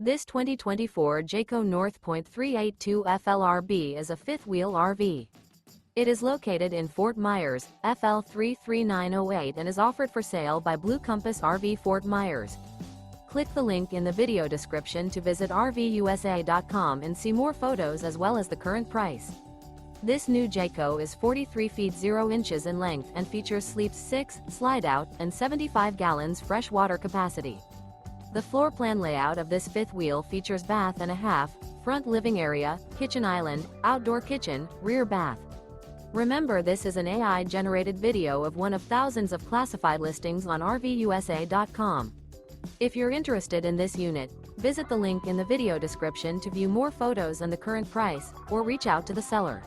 This 2024 Jayco North Point 382 FLRB is a fifth-wheel RV. It is located in Fort Myers, FL 33908 and is offered for sale by Blue Compass RV Fort Myers. Click the link in the video description to visit RVUSA.com and see more photos as well as the current price. This new Jayco is 43 feet 0 inches in length and features sleeps 6, slide-out, and 75 gallons fresh water capacity. The floor plan layout of this fifth wheel features bath and a half, front living area, kitchen island, outdoor kitchen, rear bath. Remember, this is an AI-generated video of one of thousands of classified listings on RVUSA.com. If you're interested in this unit, visit the link in the video description to view more photos and the current price, or reach out to the seller.